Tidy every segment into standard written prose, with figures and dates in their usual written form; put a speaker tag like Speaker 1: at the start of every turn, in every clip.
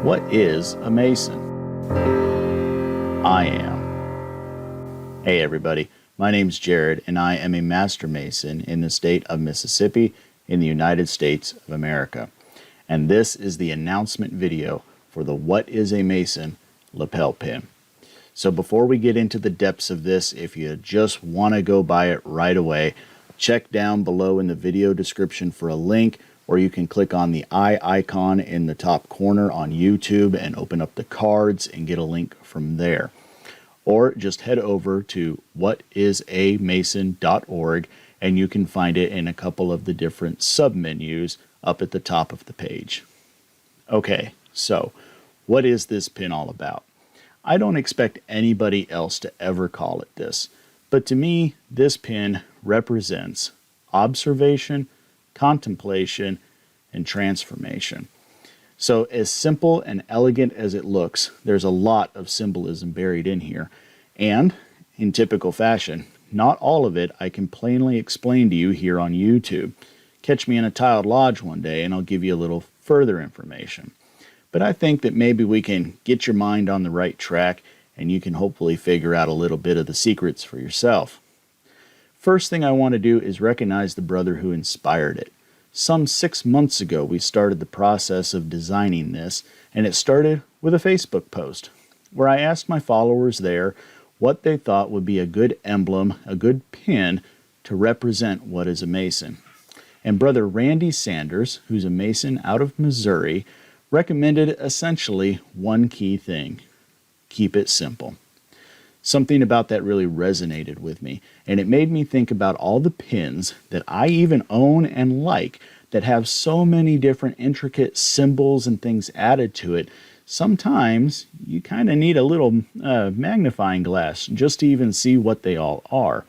Speaker 1: What is a Mason? I am. Hey everybody, my name's Jared and I am a Master Mason in the state of Mississippi in the United States of America. And this is the announcement video for the What is a Mason lapel pin. So before we get into the depths of this, if you just want to go buy it right away, check down below in the video description for a link, or you can click on the eye icon in the top corner on YouTube and open up the cards and get a link from there. Or just head over to whatisamason.org and you can find it in a couple of the different submenus up at the top of the page. Okay, so what is this pin all about? I don't expect anybody else to ever call it this, but to me, this pin represents observation, contemplation, and transformation. So as simple and elegant as it looks, there's a lot of symbolism buried in here. And in typical fashion, not all of it I can plainly explain to you here on YouTube. Catch me in a tiled lodge one day and I'll give you a little further information. But I think that maybe we can get your mind on the right track and you can hopefully figure out a little bit of the secrets for yourself. First thing I want to do is recognize the brother who inspired it. Some 6 months ago, we started the process of designing this, and it started with a Facebook post where I asked my followers there what they thought would be a good emblem, a good pin to represent what is a Mason. And Brother Randy Sanders, who's a Mason out of Missouri, recommended essentially one key thing: keep it simple. Something about that really resonated with me, and it made me think about all the pins that I even own and like that have so many different intricate symbols and things added to it. Sometimes you kind of need a little magnifying glass just to even see what they all are.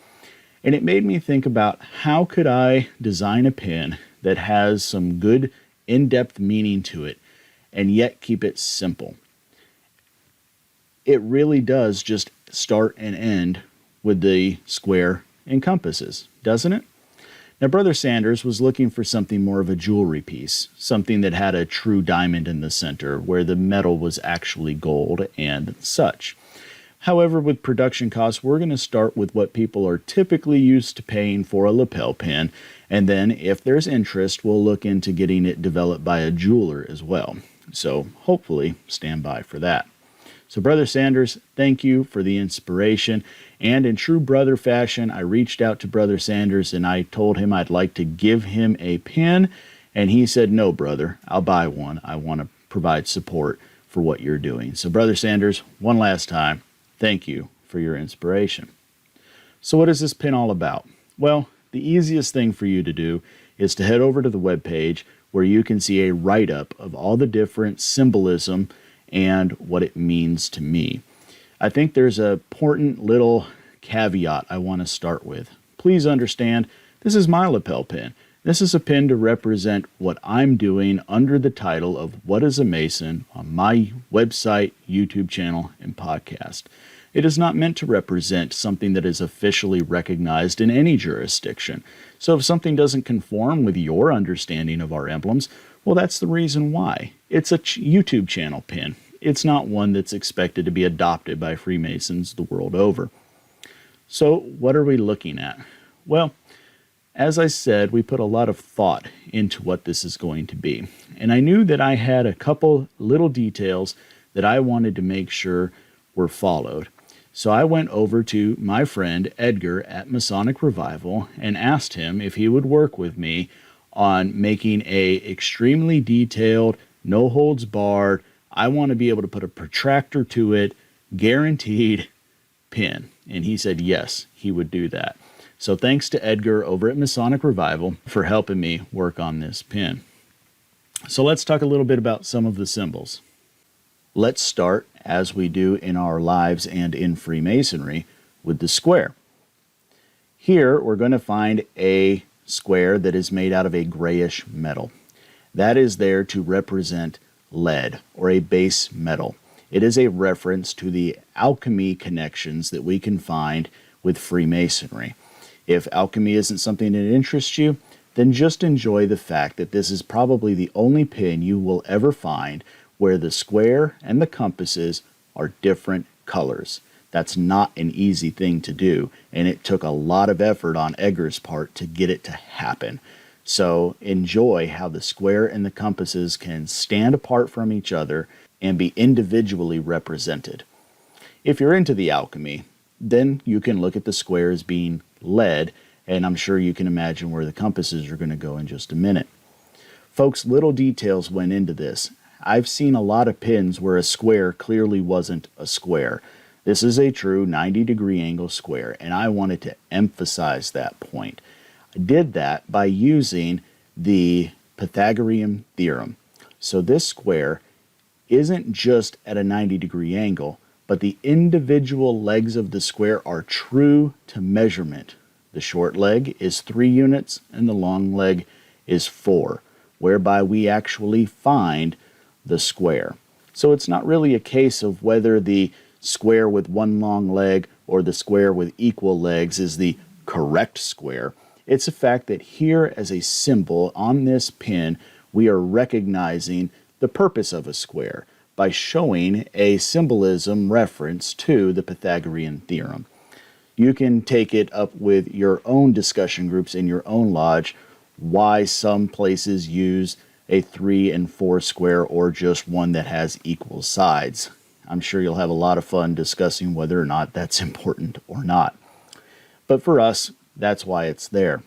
Speaker 1: And it made me think about how could I design a pin that has some good in-depth meaning to it and yet keep it simple. It really does just start and end with the square and compasses, doesn't it? Now, Brother Sanders was looking for something more of a jewelry piece, something that had a true diamond in the center where the metal was actually gold and such. However, with production costs, we're going to start with what people are typically used to paying for a lapel pin, and then if there's interest, we'll look into getting it developed by a jeweler as well. So hopefully stand by for that. So Brother Sanders, thank you for the inspiration. And in true brother fashion, I reached out to Brother Sanders and I told him I'd like to give him a pin. And he said, no, brother, I'll buy one. I want to provide support for what you're doing. So Brother Sanders, one last time, thank you for your inspiration. So what is this pin all about? Well, the easiest thing for you to do is to head over to the webpage where you can see a write-up of all the different symbolism and what it means to me. I think there's an important little caveat I want to start with. Please understand, this is my lapel pin. This is a pin to represent what I'm doing under the title of What is a Mason on my website, YouTube channel, and podcast. It is not meant to represent something that is officially recognized in any jurisdiction. So if something doesn't conform with your understanding of our emblems, well, that's the reason why. It's a YouTube channel pin. It's not one that's expected to be adopted by Freemasons the world over. So what are we looking at? Well, as I said, we put a lot of thought into what this is going to be. And I knew that I had a couple little details that I wanted to make sure were followed. So I went over to my friend Edgar at Masonic Revival and asked him if he would work with me on making a extremely detailed, no holds barred, I want to be able to put a protractor to it, guaranteed pin. And he said yes, he would do that. So thanks to Edgar over at Masonic Revival for helping me work on this pin. So let's talk a little bit about some of the symbols. Let's start, as we do in our lives and in Freemasonry, with the square. Here we're going to find a square that is made out of a grayish metal. That is there to represent lead or a base metal. It is a reference to the alchemy connections that we can find with Freemasonry. If alchemy isn't something that interests you, then just enjoy the fact that this is probably the only pin you will ever find where the square and the compasses are different colors. That's not an easy thing to do, and it took a lot of effort on Edgar's part to get it to happen. So enjoy how the square and the compasses can stand apart from each other and be individually represented. If you're into the alchemy, then you can look at the square as being lead, and I'm sure you can imagine where the compasses are going to go in just a minute. Folks, little details went into this. I've seen a lot of pins where a square clearly wasn't a square. This is a true 90-degree angle square, and I wanted to emphasize that point. I did that by using the Pythagorean theorem. So this square isn't just at a 90-degree angle, but the individual legs of the square are true to measurement. The short leg is 3 units and the long leg is 4, whereby we actually find the square. So it's not really a case of whether the square with one long leg or the square with equal legs is the correct square. It's a fact that here as a symbol on this pin, we are recognizing the purpose of a square by showing a symbolism reference to the Pythagorean theorem. You can take it up with your own discussion groups in your own lodge, why some places use a 3 and 4 square or just one that has equal sides. I'm sure you'll have a lot of fun discussing whether or not that's important or not. But for us, that's why it's there.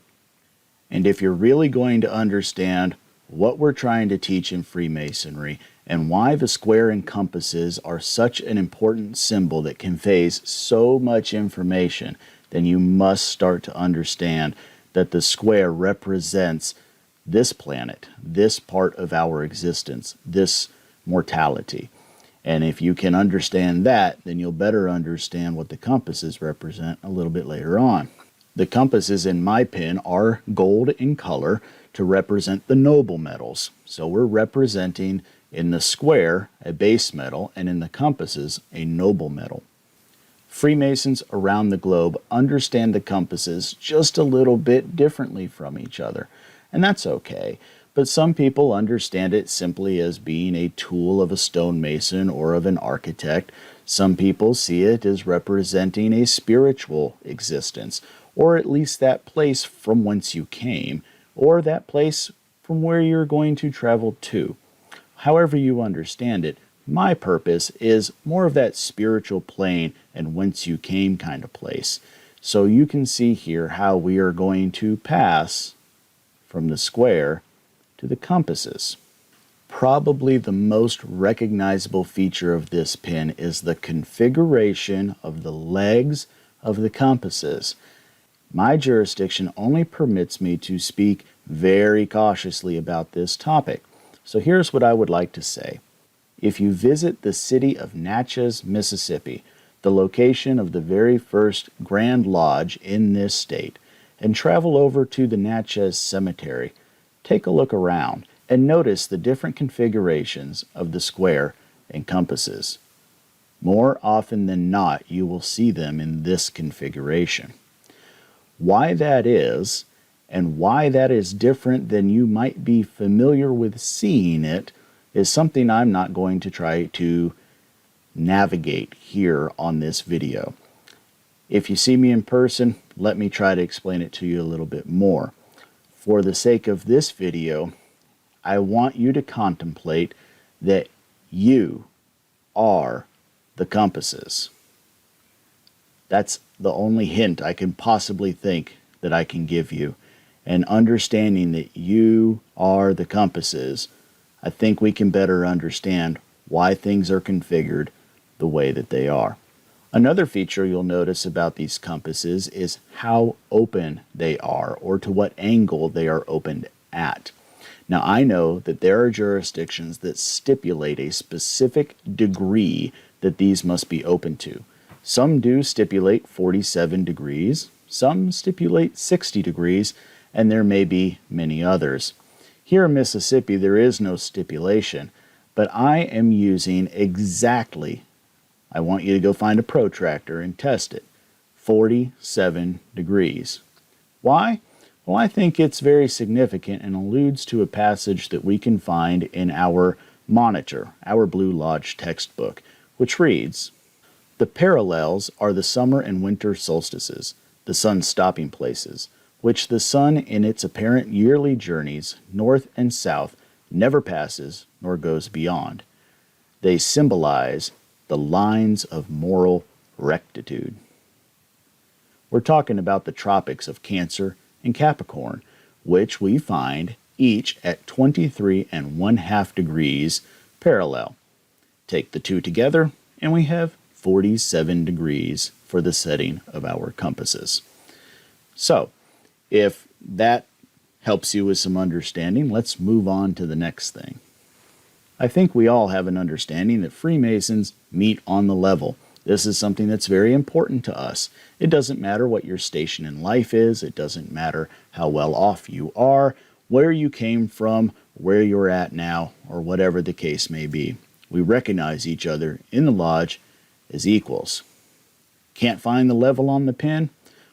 Speaker 1: And if you're really going to understand what we're trying to teach in Freemasonry and why the square and compasses are such an important symbol that conveys so much information, then you must start to understand that the square represents this planet, this part of our existence, this mortality. And if you can understand that, then you'll better understand what the compasses represent a little bit later on. The compasses in my pin are gold in color to represent the noble metals. So we're representing in the square a base metal and in the compasses a noble metal. Freemasons around the globe understand the compasses just a little bit differently from each other, and that's okay. But some people understand it simply as being a tool of a stonemason or of an architect. Some people see it as representing a spiritual existence, or at least that place from whence you came, or that place from where you're going to travel to. However you understand it, my purpose is more of that spiritual plane and whence you came kind of place. So you can see here how we are going to pass from the square to the compasses. Probably the most recognizable feature of this pin is the configuration of the legs of the compasses. My jurisdiction only permits me to speak very cautiously about this topic. So here's what I would like to say. If you visit the city of Natchez, Mississippi, the location of the very first Grand Lodge in this state, and travel over to the Natchez Cemetery, take a look around and notice the different configurations of the square and compasses. More often than not, you will see them in this configuration. Why that is, and why that is different than you might be familiar with seeing it, is something I'm not going to try to navigate here on this video. If you see me in person, let me try to explain it to you a little bit more. For the sake of this video, I want you to contemplate that you are the compasses. That's the only hint I can possibly think that I can give you. And understanding that you are the compasses, I think we can better understand why things are configured the way that they are. Another feature you'll notice about these compasses is how open they are, or to what angle they are opened at. Now, I know that there are jurisdictions that stipulate a specific degree that these must be open to. Some do stipulate 47 degrees, some stipulate 60 degrees, and there may be many others. Here in Mississippi, there is no stipulation, but I am using exactly, I want you to go find a protractor and test it, 47 degrees. Why? Well, I think it's very significant and alludes to a passage that we can find in our Monitor, our Blue Lodge textbook, which reads, "The parallels are the summer and winter solstices, the sun's stopping places, which the sun in its apparent yearly journeys north and south never passes nor goes beyond. They symbolize the lines of moral rectitude." We're talking about the tropics of Cancer and Capricorn, which we find each at 23½ degrees parallel. Take the two together, and we have 47 degrees for the setting of our compasses. So, if that helps you with some understanding, let's move on to the next thing. I think we all have an understanding that Freemasons meet on the level. This is something that's very important to us. It doesn't matter what your station in life is. It doesn't matter how well off you are, where you came from, where you're at now, or whatever the case may be. We recognize each other in the lodge as equals. Can't find the level on the pin?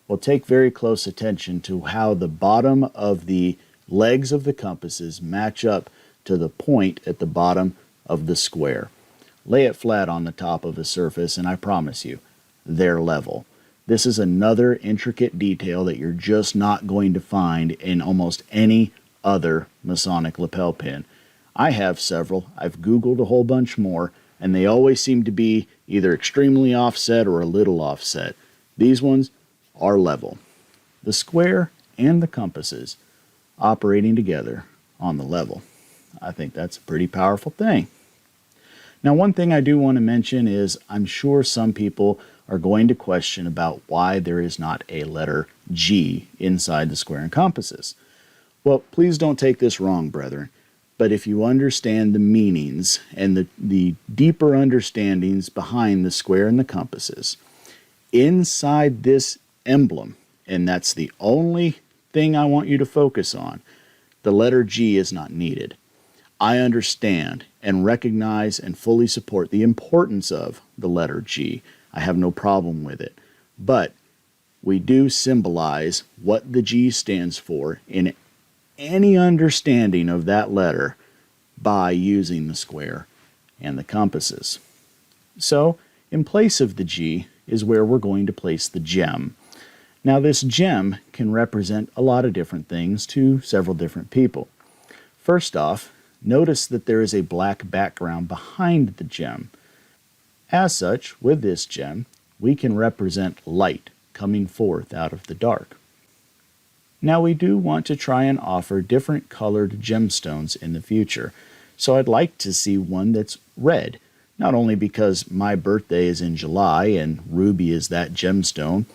Speaker 1: Well, take very close attention to how the bottom of the legs of the compasses match up to the point at the bottom of the square. Lay it flat on the top of a surface, and I promise you, they're level. This is another intricate detail that you're just not going to find in almost any other Masonic lapel pin. I have several. I've Googled a whole bunch more, and they always seem to be either extremely offset or a little offset. These ones are level. The square and the compasses operating together on the level. I think that's a pretty powerful thing. Now, one thing I do want to mention is I'm sure some people are going to question about why there is not a letter G inside the square and compasses. Well, please don't take this wrong, brethren, but if you understand the meanings and the deeper understandings behind the square and the compasses, inside this emblem, and that's the only thing I want you to focus on, the letter G is not needed. I understand and recognize and fully support the importance of the letter G. I have no problem with it. But we do symbolize what the G stands for in any understanding of that letter by using the square and the compasses. So, in place of the G is where we're going to place the gem. Now, this gem can represent a lot of different things to several different people. First off, notice that there is a black background behind the gem. As such, with this gem, we can represent light coming forth out of the dark. Now, we do want to try and offer different colored gemstones in the future, so I'd like to see one that's red, not only because my birthday is in July and ruby is that gemstone,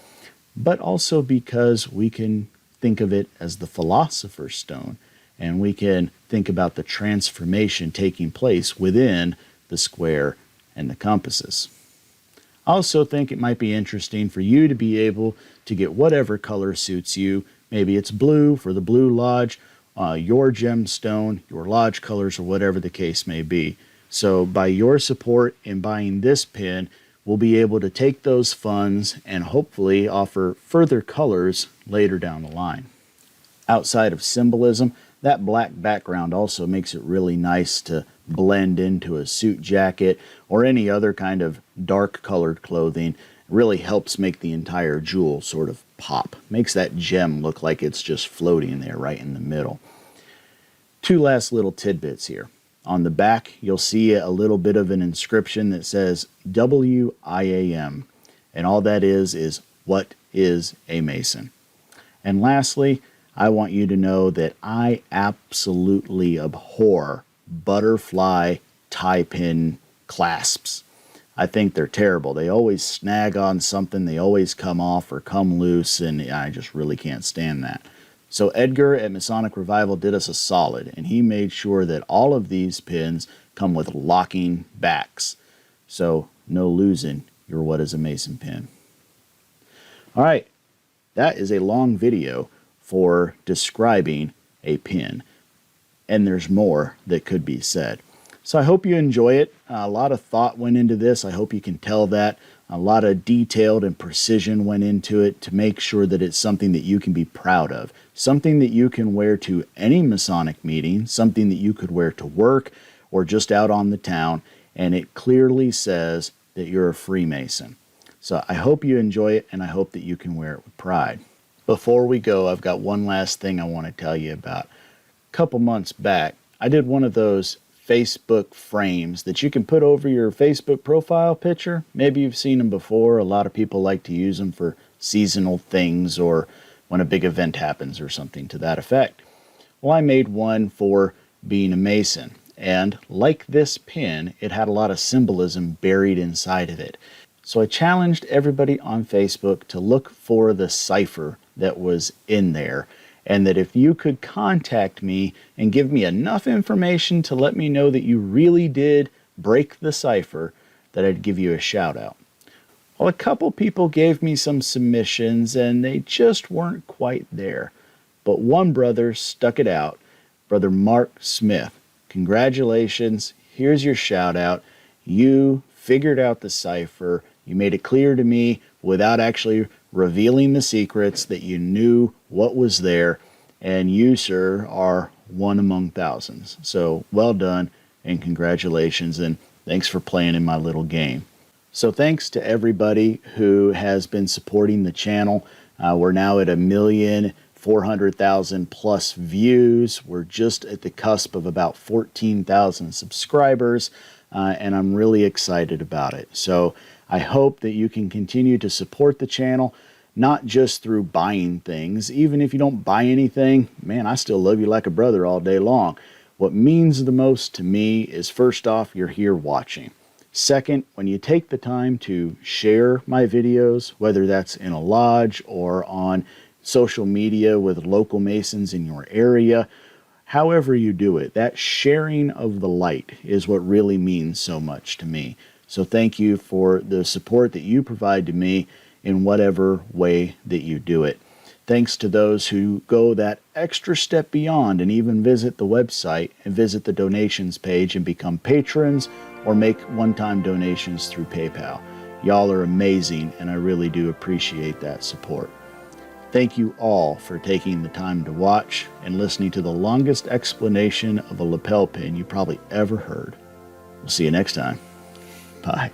Speaker 1: but also because we can think of it as the philosopher's stone, and we can think about the transformation taking place within the square and the compasses. I also think it might be interesting for you to be able to get whatever color suits you. Maybe it's blue for the Blue Lodge, your gemstone, your lodge colors, or whatever the case may be. So by your support in buying this pin, we'll be able to take those funds and hopefully offer further colors later down the line. Outside of symbolism, that black background also makes it really nice to blend into a suit jacket or any other kind of dark colored clothing. It really helps make the entire jewel sort of pop. Makes that gem look like it's just floating there right in the middle. Two last little tidbits here. On the back, you'll see a little bit of an inscription that says WIAM, and all that is what is a Mason. And lastly, I want you to know that I absolutely abhor butterfly tie pin clasps. I think they're terrible. They always snag on something, they always come off or come loose, and I just really can't stand that. So Edgar at Masonic Revival did us a solid, and he made sure that all of these pins come with locking backs. So no losing your What is a Mason pin. All right, that is a long video for describing a pin, and there's more that could be said. So I hope you enjoy it. A lot of thought went into this. I hope you can tell that. A lot of detailed and precision went into it to make sure that it's something that you can be proud of. Something that you can wear to any Masonic meeting, something that you could wear to work, or just out on the town, and it clearly says that you're a Freemason. So I hope you enjoy it, and I hope that you can wear it with pride. Before we go, I've got one last thing I want to tell you about. A couple months back, I did one of those Facebook frames that you can put over your Facebook profile picture. Maybe you've seen them before. A lot of people like to use them for seasonal things or when a big event happens or something to that effect. Well, I made one for being a Mason, and like this pin, it had a lot of symbolism buried inside of it. So I challenged everybody on Facebook to look for the cipher that was in there, and that if you could contact me and give me enough information to let me know that you really did break the cipher, that I'd give you a shout out. Well, a couple people gave me some submissions and they just weren't quite there. But one brother stuck it out, Brother Mark Smith. Congratulations, here's your shout out. You figured out the cipher. You made it clear to me without actually revealing the secrets that you knew what was there. And you, sir, are one among thousands. So well done and congratulations, and thanks for playing in my little game. So thanks to everybody who has been supporting the channel. We're now at 1,400,000 plus views. We're just at the cusp of about 14,000 subscribers, and I'm really excited about it. So I hope that you can continue to support the channel, not just through buying things. Even if you don't buy anything, man, I still love you like a brother all day long. What means the most to me is, first off, you're here watching. Second, when you take the time to share my videos, whether that's in a lodge or on social media with local Masons in your area, however you do it, that sharing of the light is what really means so much to me. So thank you for the support that you provide to me in whatever way that you do it. Thanks to those who go that extra step beyond and even visit the website and visit the donations page and become patrons or make one-time donations through PayPal. Y'all are amazing, and I really do appreciate that support. Thank you all for taking the time to watch and listening to the longest explanation of a lapel pin you probably ever heard. We'll see you next time. Bye.